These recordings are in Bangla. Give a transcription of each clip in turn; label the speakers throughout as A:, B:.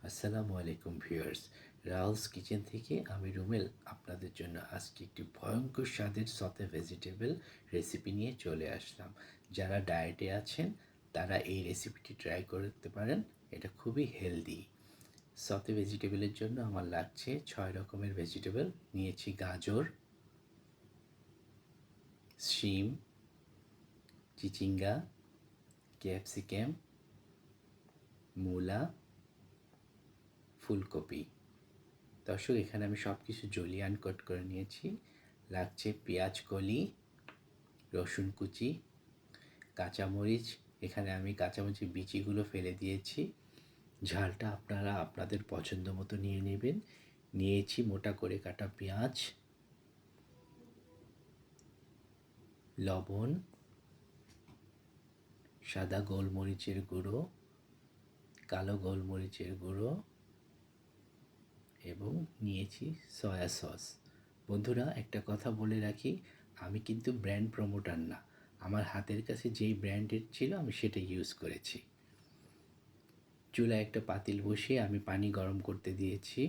A: আসসালামু আলাইকুম ভিউয়ার্স। রাহুলস কিচেন থেকে আমি রুমেল আপনাদের জন্য আজকে একটি ভয়ঙ্কর স্বাদের সতে ভেজিটেবল রেসিপি নিয়ে চলে আসলাম। যারা ডায়েটে আছেন তারা এই রেসিপিটি ট্রাই করতে পারেন। এটা খুবই হেলদি। সতে ভেজিটেবলের জন্য আমার লাগছে 6 রকমের ভেজিটেবল। নিয়েছি গাজর, শিম, চিচিঙ্গা, ক্যাপসিকাম, মূলা, ফুলকপি। দর্শক, এখানে আমি সব কিছু জলিয়ে আনকট করে নিয়েছি। লাগছে পেঁয়াজ কলি, রসুন কুচি, কাঁচামরিচ। এখানে আমি কাঁচামরিচের বিচিগুলো ফেলে দিয়েছি। ঝালটা আপনারা আপনাদের পছন্দ মতো নিয়ে নেবেন। নিয়েছি মোটা করে কাটা পেঁয়াজ, লবণ, সাদা গোলমরিচের গুঁড়ো, কালো গোলমরিচের গুঁড়ো এবং নিয়েছি সয়া সস। বন্ধুরা, একটা কথা বলে রাখি, আমি কিন্তু ব্র্যান্ড প্রমোটার না। আমার হাতের কাছে যেই ব্র্যান্ডের ছিল আমি সেটা ইউজ করেছি। চুলায় একটা পাতিল বসিয়ে আমি পানি গরম করতে দিয়েছি।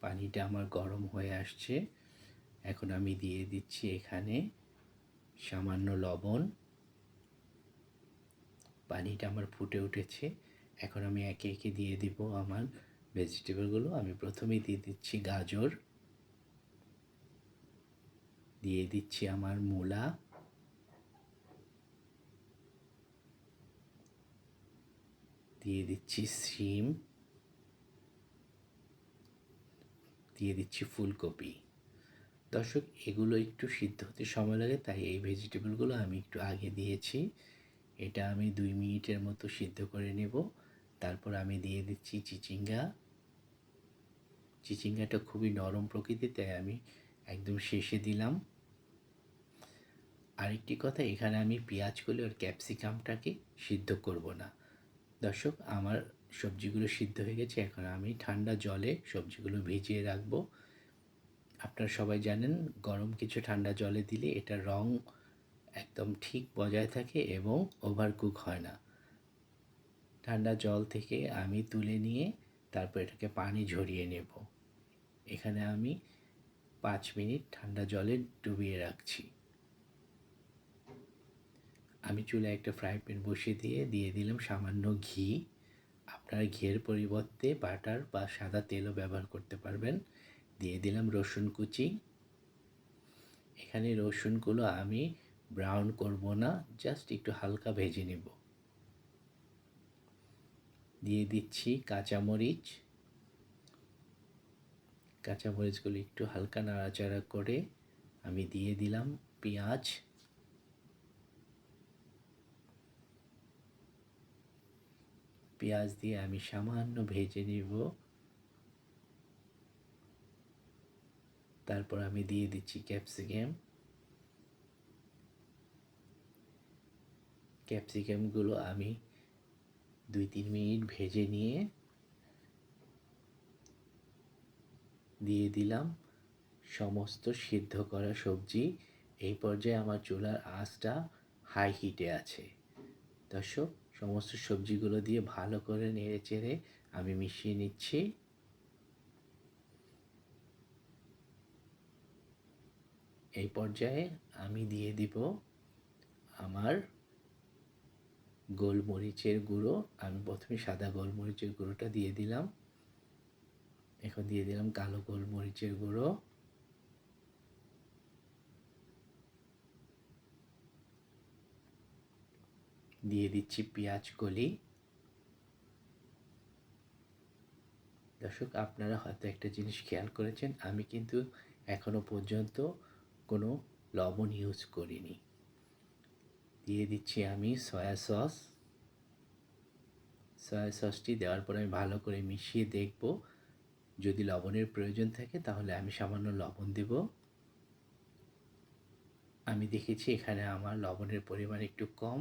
A: পানিটা আমার গরম হয়ে আসছে। এখন আমি দিয়ে দিচ্ছি এখানে সামান্য লবণ। পানিটা আমার ফুটে উঠেছে। এখন আমি একে একে দিয়ে দিব আমার ভেজিটেবলগুলো। আমি প্রথমেই দিয়ে দিচ্ছি গাজর, দিয়ে দিচ্ছি আমার মূলা, দিয়ে দিচ্ছি শিম, দিয়ে দিচ্ছি ফুলকপি। দর্শক, এগুলো একটু সিদ্ধ হতে সময় লাগে, তাই এই ভেজিটেবলগুলো আমি একটু আগে দিয়েছি। এটা আমি 2 মিনিটের মতো সিদ্ধ করে নেব। তারপর আমি দিয়ে দিচ্ছি চিচিঙ্গা। চিচিঙ্গাটা খুবই নরম প্রকৃতির, তাই আমি একদম শেষে দিলাম। আরেকটি কথা, এখানে আমি পেঁয়াজকলি আর ক্যাপসিকামটাকে সিদ্ধ করব না। দর্শক, আমার সবজিগুলো সিদ্ধ হয়ে গেছে। এখন আমি ঠান্ডা জলে সবজিগুলো ভিজিয়ে রাখবো। আপনারা সবাই জানেন, গরম কিছু ঠান্ডা জলে দিলে এটার রং একদম ঠিক বজায় থাকে এবং ওভারকুক হয় না। ঠান্ডা জল থেকে আমি তুলে নিয়ে তারপর এটাকে পানি ঝরিয়ে নেব। এখানে আমি 5 মিনিট ঠান্ডা জলে ডুবিয়ে রাখছি। আমি চুলায় একটা ফ্রাই প্যান বসিয়ে দিয়ে দিলাম সামান্য ঘি। আপনারা ঘিয়ের পরিবর্তে বাটার বা সাদা তেলও ব্যবহার করতে পারবেন। দিয়ে দিলাম রসুন কুচি। এখানে রসুনগুলো আমি ব্রাউন করব না, জাস্ট একটু হালকা ভেজে নেব। দিয়ে দিচ্ছি কাঁচামরিচ। কাঁচামরিচগুলো একটু হালকা নাড়াচাড়া করে আমি দিয়ে দিলাম পেঁয়াজ। পেঁয়াজ দিয়ে আমি সামান্য ভেজে নেব। তারপর আমি দিয়ে দিচ্ছি ক্যাপসিকাম। ক্যাপসিকামগুলো আমি 2-3 মিনিট ভেজে নিয়ে দিয়ে দিলাম সমস্ত সিদ্ধ করা সবজি। এই পর্যায়ে আমার চুলার আঁচটা হাই হিটে আছে। দর্শক, সমস্ত সবজিগুলো দিয়ে ভালো করে নেড়েচেড়ে আমি মিশিয়ে নিচ্ছি। এই পর্যায়ে আমি দিয়ে দিব আমার গোলমরিচের গুঁড়ো। আমি প্রথমে সাদা গোলমরিচের গুঁড়োটা দিয়ে দিলাম। এখন দিয়ে দিলাম কালো গোলমরিচের গুঁড়ো। দিয়ে দিচ্ছি পেঁয়াজ কলি। দর্শক, আপনারা হয়তো একটা জিনিস খেয়াল করেছেন, আমি কিন্তু এখনো পর্যন্ত কোনো লবণ ইউজ করিনি। দিয়ে দিচ্ছি আমি সয়া সস। সয়া সসটি দেওয়ার পর আমি ভালো করে মিশিয়ে দেখব। যদি লবণের প্রয়োজন থাকে তাহলে আমি সামান্য লবণ দেব। আমি দেখেছি এখানে আমার লবণের পরিমাণ একটু কম,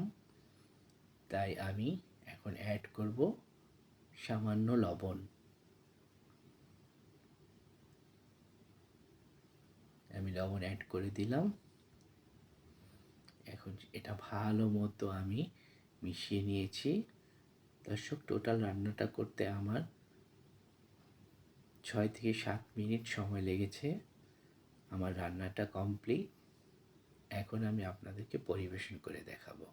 A: তাই আমি এখন অ্যাড করব সামান্য লবণ। আমি লবণ অ্যাড করে দিলাম। এখন এটা ভালো মতো আমি মিশিয়ে নিয়েছি। দর্শক, টোটাল রান্নাটা করতে আমার 6 থেকে 7 মিনিট সময় লেগেছে। আমার রান্নাটা কমপ্লিট। এখন আমি আপনাদেরকে পরিবেশন করে দেখাবো।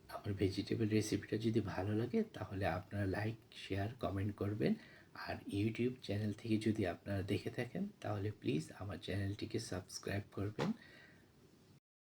A: আমার ভেজিটেবল রেসিপিটা যদি ভালো লাগে তাহলে আপনারা লাইক, শেয়ার, কমেন্ট করবেন। আর ইউটিউব চ্যানেল থেকে যদি আপনারা দেখে থাকেন তাহলে প্লিজ আমার চ্যানেলটিকে সাবস্ক্রাইব করবেন